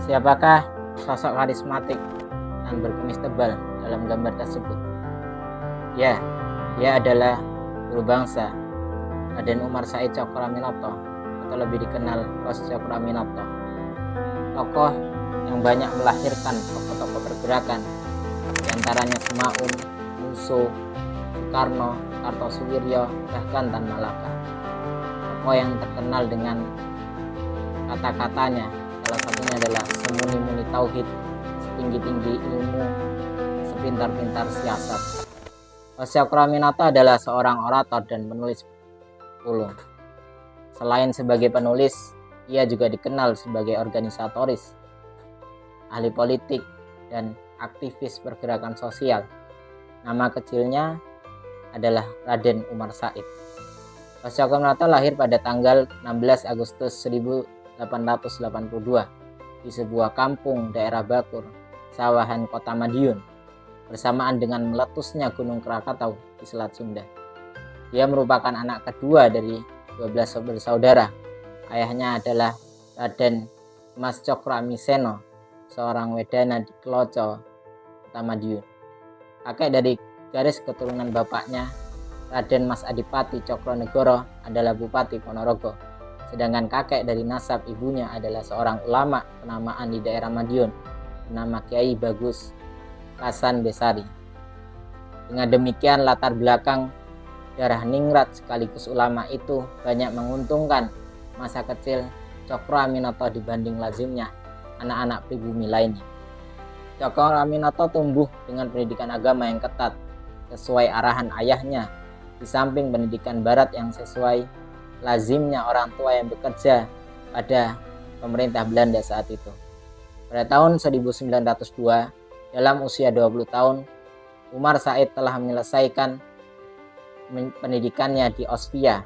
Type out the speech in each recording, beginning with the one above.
Siapakah sosok karismatik dan berkumis tebal dalam gambar tersebut? Ya, dia adalah guru bangsa Raden Umar Said Tjokroaminoto atau lebih dikenal Hos Tjokroaminoto. Tokoh yang banyak melahirkan tokoh-tokoh pergerakan, diantaranya Semaun, Musuh, Soekarno, Kartosuwiryo, bahkan Tan Malaka. Tokoh yang terkenal dengan kata-katanya, salah satunya adalah semuni-muni tauhid, setinggi-tinggi ilmu, sepintar-pintar siasat. Hos Tjokroaminoto adalah seorang orator dan penulis ulung. Selain sebagai penulis, ia juga dikenal sebagai organisatoris, ahli politik, dan aktivis pergerakan sosial. Nama kecilnya adalah Raden Umar Said. Hos Tjokroaminoto lahir pada tanggal 16 Agustus 1882 di sebuah kampung daerah Bakur, Sawahan, Kota Madiun, bersamaan dengan meletusnya Gunung Krakatau di Selat Sunda. Dia merupakan anak kedua dari 12 bersaudara. Ayahnya adalah Raden Mas Tjokroamiseno, seorang wedana di Kloco, Kota Madiun. Kakek dari garis keturunan bapaknya, Raden Mas Adipati Cokronegoro, adalah Bupati Ponorogo. Sedangkan kakek dari nasab ibunya adalah seorang ulama kenamaan di daerah Madiun, bernama Kiai Bagus Kasan Besari. Dengan demikian, latar belakang darah ningrat sekaligus ulama itu banyak menguntungkan masa kecil Tjokroaminoto dibanding lazimnya anak-anak pribumi lainnya. Tjokroaminoto tumbuh dengan pendidikan agama yang ketat sesuai arahan ayahnya, di samping pendidikan barat yang sesuai lazimnya orang tua yang bekerja pada pemerintah Belanda saat itu. Pada tahun 1902, dalam usia 20 tahun, Umar Said telah menyelesaikan pendidikannya di Ospia,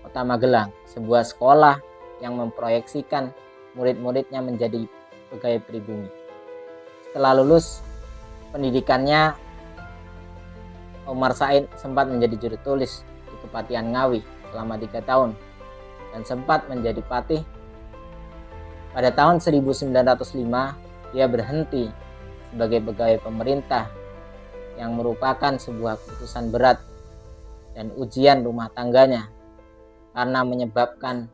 Kota Magelang, sebuah sekolah yang memproyeksikan murid-muridnya menjadi pegawai pribumi. Setelah lulus pendidikannya, Umar Said sempat menjadi juru tulis di Kepatihan Ngawi selama 3 tahun dan sempat menjadi patih. Pada tahun 1905, dia berhenti sebagai pegawai pemerintah yang merupakan sebuah keputusan berat dan ujian rumah tangganya karena menyebabkan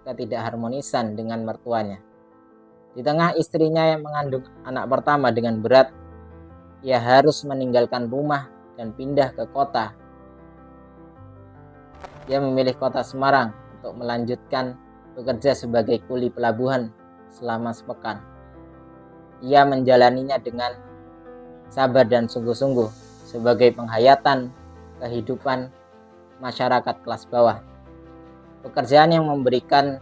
ketidakharmonisan dengan mertuanya. Di tengah istrinya yang mengandung anak pertama dengan berat, ia harus meninggalkan rumah dan pindah ke kota. Dia memilih kota Semarang untuk melanjutkan bekerja sebagai kuli pelabuhan selama sepekan. Ia menjalaninya dengan sabar dan sungguh-sungguh sebagai penghayatan kehidupan masyarakat kelas bawah. Pekerjaan yang memberikan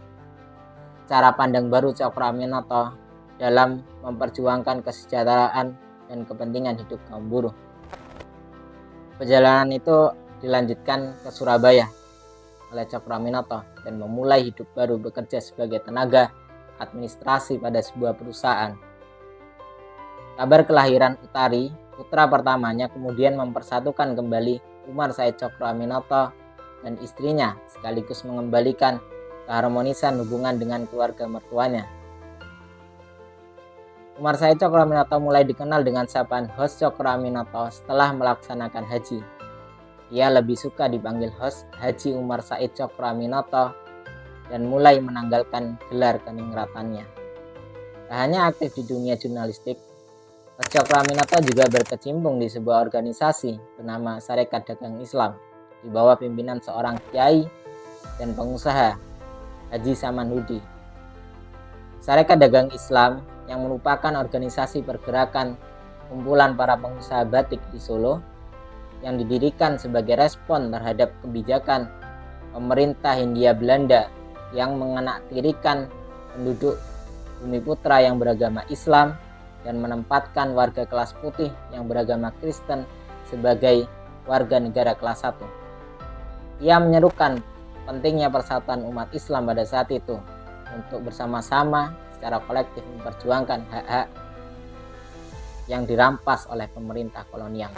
cara pandang baru Tjokroaminoto dalam memperjuangkan kesejahteraan dan kepentingan hidup kaum buruh. Perjalanan itu dilanjutkan ke Surabaya oleh Tjokroaminoto dan memulai hidup baru bekerja sebagai tenaga administrasi pada sebuah perusahaan. Kabar kelahiran Utari, putra pertamanya, kemudian mempersatukan kembali Umar Said Tjokroaminoto dan istrinya, sekaligus mengembalikan keharmonisan hubungan dengan keluarga mertuanya. Umar Said Tjokroaminoto mulai dikenal dengan sapaan Hos Tjokroaminoto setelah melaksanakan haji. Ia lebih suka dipanggil Hos Haji Umar Said Tjokroaminoto dan mulai menanggalkan gelar keningratannya. Tak hanya aktif di dunia jurnalistik, Hos Tjokroaminoto juga berkecimpung di sebuah organisasi bernama Sarekat Dagang Islam di bawah pimpinan seorang kiai dan pengusaha, Haji Samanhudi. Sarekat Dagang Islam yang merupakan organisasi pergerakan kumpulan para pengusaha batik di Solo yang didirikan sebagai respon terhadap kebijakan pemerintah Hindia Belanda yang mengenaktirikan penduduk Bumi Putra yang beragama Islam dan menempatkan warga kelas putih yang beragama Kristen sebagai warga negara kelas 1. Ia menyerukan pentingnya persatuan umat Islam pada saat itu untuk bersama-sama secara kolektif memperjuangkan hak-hak yang dirampas oleh pemerintah kolonial.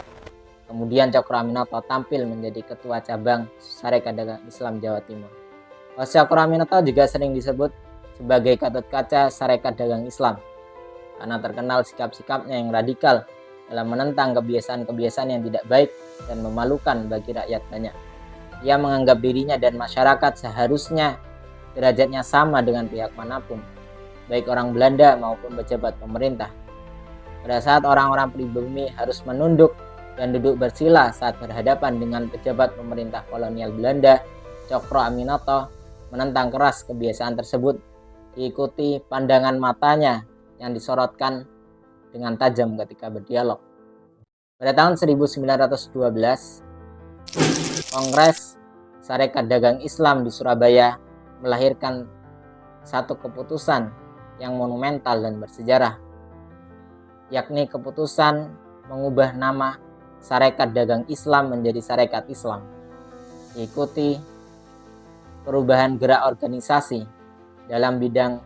Kemudian Tjokroaminoto tampil menjadi ketua cabang Sarekat Dagang Islam Jawa Timur. Hos Tjokroaminoto juga sering disebut sebagai Gatot Kaca Sarekat Dagang Islam karena terkenal sikap-sikapnya yang radikal dalam menentang kebiasaan-kebiasaan yang tidak baik dan memalukan bagi rakyat banyak. Ia menganggap dirinya dan masyarakat seharusnya derajatnya sama dengan pihak manapun, baik orang Belanda maupun pejabat pemerintah. Pada saat orang-orang pribumi harus menunduk dan duduk bersila saat berhadapan dengan pejabat pemerintah kolonial Belanda, Cokro Aminoto menentang keras kebiasaan tersebut, diikuti pandangan matanya yang disorotkan dengan tajam ketika berdialog. Pada tahun 1912, Kongres Sarekat Dagang Islam di Surabaya melahirkan satu keputusan yang monumental dan bersejarah, yakni keputusan mengubah nama Sarekat Dagang Islam menjadi Sarekat Islam. Diikuti perubahan gerak organisasi dalam bidang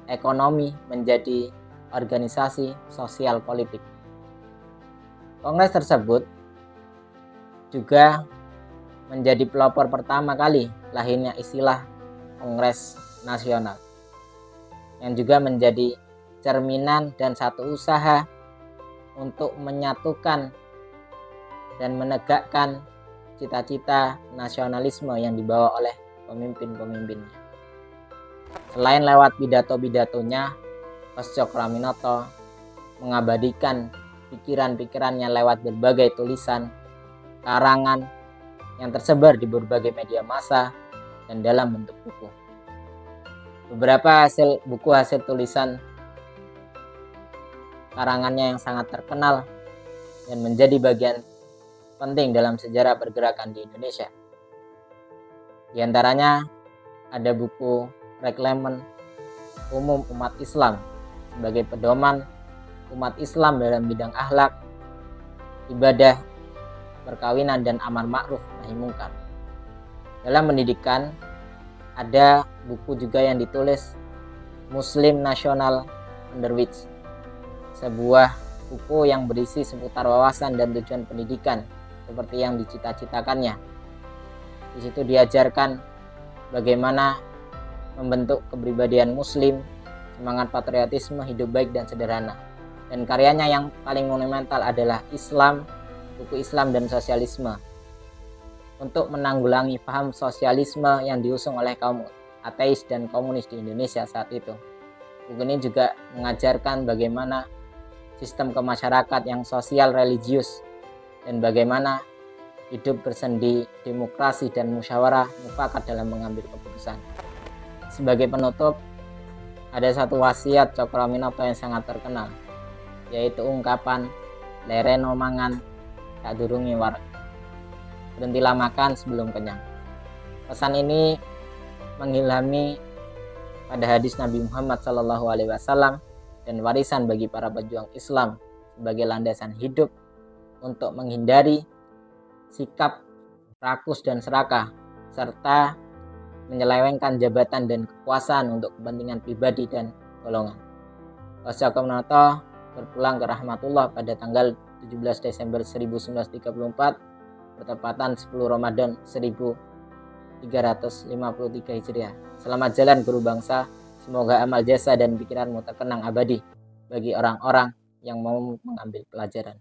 ekonomi menjadi organisasi sosial politik. Kongres tersebut juga menjadi pelopor pertama kali lahirnya istilah Kongres Nasional, yang juga menjadi cerminan dan satu usaha untuk menyatukan dan menegakkan cita-cita nasionalisme yang dibawa oleh pemimpin-pemimpinnya. Selain lewat pidato-pidatonya, Mas Cokro Aminoto mengabadikan pikiran-pikirannya lewat berbagai tulisan, karangan yang tersebar di berbagai media massa dan dalam bentuk buku. Beberapa buku hasil tulisan karangannya yang sangat terkenal dan menjadi bagian penting dalam sejarah pergerakan di Indonesia. Di antaranya ada buku Reglemen Umum Umat Islam sebagai pedoman umat Islam dalam bidang akhlak, ibadah, perkawinan, dan amar ma'ruf nahi mungkar. Dalam pendidikan ada buku juga yang ditulis Muslim National Underwich, sebuah buku yang berisi seputar wawasan dan tujuan pendidikan seperti yang dicita-citakannya. Di situ diajarkan bagaimana membentuk kepribadian muslim, semangat patriotisme, hidup baik dan sederhana. Dan karyanya yang paling monumental adalah Islam, buku Islam dan Sosialisme, untuk menanggulangi paham sosialisme yang diusung oleh kaum ateis dan komunis di Indonesia saat itu. Buku ini juga mengajarkan bagaimana sistem kemasyarakatan yang sosial religius dan bagaimana hidup bersendi demokrasi dan musyawarah mufakat dalam mengambil keputusan. Sebagai penutup, ada satu wasiat Cokro Aminoto yang sangat terkenal, yaitu ungkapan lereno mangan tak durungi war, berhentilah makan sebelum kenyang. Pesan ini mengilhami pada hadis Nabi Muhammad SAW dan warisan bagi para pejuang Islam sebagai landasan hidup untuk menghindari sikap rakus dan serakah serta menyelewengkan jabatan dan kekuasaan untuk kepentingan pribadi dan golongan. Cokro Aminoto berpulang ke rahmatullah pada tanggal 17 Desember 1934 bertepatan 10 Ramadan 1353 Hijriah. Selamat jalan guru bangsa, semoga amal jasa dan pikiranmu terkenang abadi bagi orang-orang yang mau mengambil pelajaran.